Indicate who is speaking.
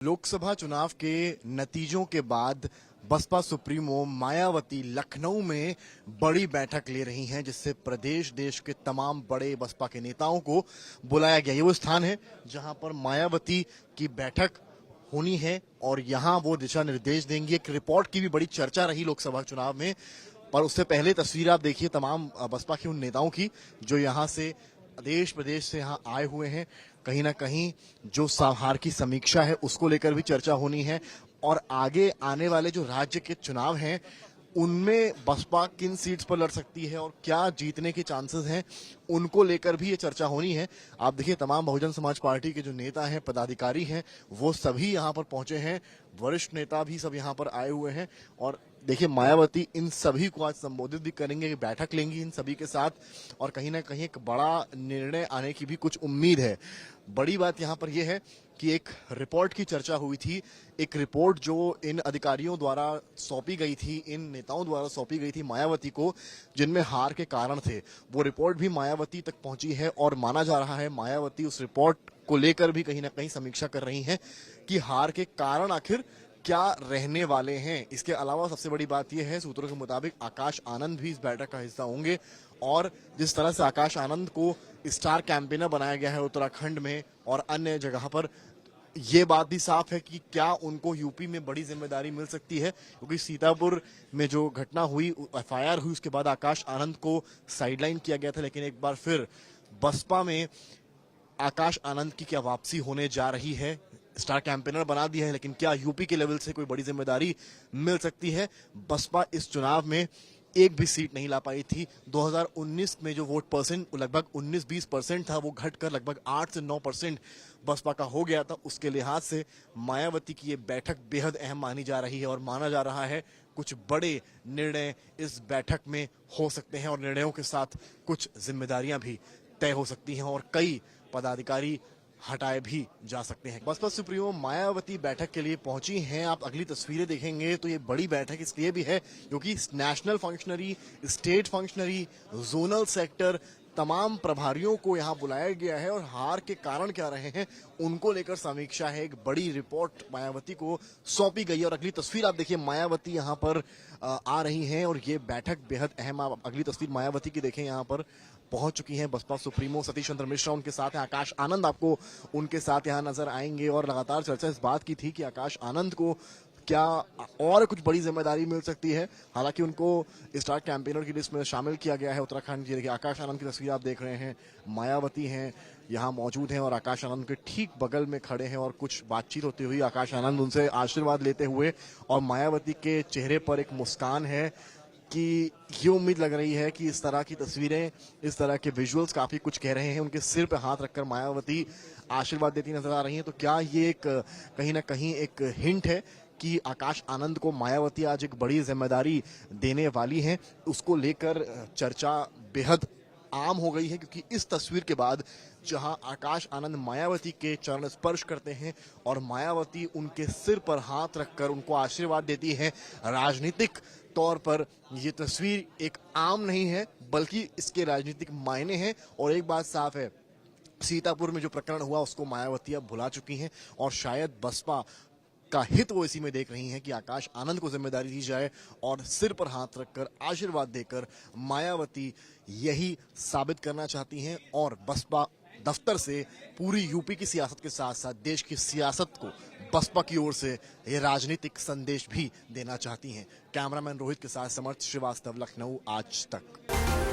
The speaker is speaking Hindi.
Speaker 1: लोकसभा चुनाव के नतीजों के बाद बसपा सुप्रीमो मायावती लखनऊ में बड़ी बैठक ले रही हैं, जिससे प्रदेश देश के तमाम बड़े बसपा के नेताओं को बुलाया गया। ये वो स्थान है जहां पर मायावती की बैठक होनी है और यहां वो दिशा निर्देश देंगी। एक रिपोर्ट की भी बड़ी चर्चा रही लोकसभा चुनाव में, पर उससे पहले तस्वीर आप देखिए तमाम बसपा के उन नेताओं की जो यहां से देश प्रदेश से यहाँ आए हुए हैं। कहीं ना कहीं जो हार की समीक्षा है उसको लेकर भी चर्चा होनी है और आगे आने वाले जो राज्य के चुनाव हैं उनमें बसपा किन सीट्स पर लड़ सकती है और क्या जीतने के चांसेस हैं, उनको लेकर भी ये चर्चा होनी है। आप देखिए तमाम बहुजन समाज पार्टी के जो नेता हैं, पदाधिकारी हैं, वो सभी यहाँ पर पहुंचे हैं। वरिष्ठ नेता भी सब यहाँ पर आए हुए हैं और देखिए मायावती इन सभी को आज संबोधित भी करेंगे, बैठक लेंगी इन सभी के साथ और कहीं ना कहीं एक बड़ा निर्णय आने की भी कुछ उम्मीद है। बड़ी बात यहाँ पर यह है कि एक रिपोर्ट की चर्चा हुई थी, एक रिपोर्ट जो इन अधिकारियों द्वारा सौंपी गई थी, इन नेताओं द्वारा सौंपी गई थी मायावती को, जिनमें हार के कारण थे। वो रिपोर्ट भी मायावती तक पहुंची है और माना जा रहा है मायावती उस रिपोर्ट को लेकर भी कहीं ना कहीं समीक्षा कर रही हैं कि हार के कारण आखिर क्या रहने वाले हैं। इसके अलावा सबसे बड़ी बात यह है, सूत्रों के मुताबिक आकाश आनंद भी इस बैठक का हिस्सा होंगे और जिस तरह से आकाश आनंद को स्टार कैंपेनर बनाया गया है उत्तराखंड में और अन्य जगह पर, ये बात भी साफ है कि क्या उनको यूपी में बड़ी जिम्मेदारी मिल सकती है, क्योंकि सीतापुर में जो घटना हुई, एफआईआर हुई, उसके बाद आकाश आनंद को साइडलाइन किया गया था, लेकिन एक बार फिर बसपा में आकाश आनंद की क्या वापसी होने जा रही है। स्टार कैंपेनर बना दिया है, लेकिन क्या यूपी के लेवल से कोई बड़ी जिम्मेदारी मिल सकती है। बसपा इस चुनाव में एक भी सीट नहीं ला पाई थी। 2019 में जो वोट परसेंट लगभग 19-20% था, वो घटकर लगभग 8 से 9% बसपा का हो गया था। उसके लिहाज से मायावती की ये बैठक बेहद अहम मानी जा रही है और माना जा रहा है कुछ बड़े निर्णय इस बैठक में हो सकते हैं और निर्णयों के साथ कुछ जिम्मेदारियां भी तय हो सकती हैं और कई पदाधिकारी हटाए भी जा सकते हैं। बसपा सुप्रीमो मायावती बैठक के लिए पहुंची हैं। आप अगली तस्वीरें देखेंगे तो ये बड़ी बैठक इसलिए भी है क्योंकि national functionary, state functionary, zonal sector, तमाम प्रभारियों को यहां बुलाया गया है और हार के कारण क्या रहे हैं उनको लेकर समीक्षा है। एक बड़ी रिपोर्ट मायावती को सौंपी गई है और अगली तस्वीर आप देखिए मायावती यहां पर आ रही हैं और ये बैठक बेहद अहम। आप अगली तस्वीर मायावती की देखें, यहां पर पहुंच चुकी हैं बसपा सुप्रीमो सतीश चंद्र मिश्रा उनके साथ हैं, आकाश आनंद आपको उनके साथ यहां नजर आएंगे और लगातार चर्चा इस बात की थी कि आकाश आनंद को क्या और कुछ बड़ी जिम्मेदारी मिल सकती है। हालांकि उनको स्टार कैंपेनर की लिस्ट में शामिल किया गया है उत्तराखंड की। देखिए आकाश आनंद की तस्वीर आप देख रहे हैं, मायावती हैं यहाँ मौजूद हैं और आकाश आनंद के ठीक बगल में खड़े हैं और कुछ बातचीत होती हुई आकाश आनंद उनसे आशीर्वाद लेते हुए और मायावती के चेहरे पर एक मुस्कान है कि ये उम्मीद लग रही है कि इस तरह की तस्वीरें, इस तरह के विजुअल्स काफी कुछ कह रहे हैं। उनके सिर पे हाथ रखकर मायावती आशीर्वाद देती नजर आ रही हैं। तो क्या ये एक कहीं ना कहीं एक हिंट है कि आकाश आनंद को मायावती आज एक बड़ी जिम्मेदारी देने वाली हैं। उसको लेकर चर्चा बेहद आम हो गई है क्योंकि इस तस्वीर के बाद जहां आकाश आनंद मायावती के चरण स्पर्श करते हैं और मायावती उनके सिर पर हाथ रखकर उनको आशीर्वाद देती है, राजनीतिक तौर पर ये तस्वीर एक आम नहीं है बल्कि इसके राजनीतिक मायने हैं। और एक बात साफ है, सीतापुर में जो प्रकरण हुआ उसको मायावती अब भुला चुकी हैं और शायद बसपा का हित वो इसी में देख रही हैं कि आकाश आनंद को जिम्मेदारी दी जाए और सिर पर हाथ रखकर आशीर्वाद देकर मायावती यही साबित करना चाहती हैं और बसपा दफ्तर से पूरी यूपी की सियासत के साथ साथ देश की सियासत को बसपा की ओर से ये राजनीतिक संदेश भी देना चाहती हैं। कैमरामैन रोहित के साथ समर्थ श्रीवास्तव, लखनऊ, आज तक।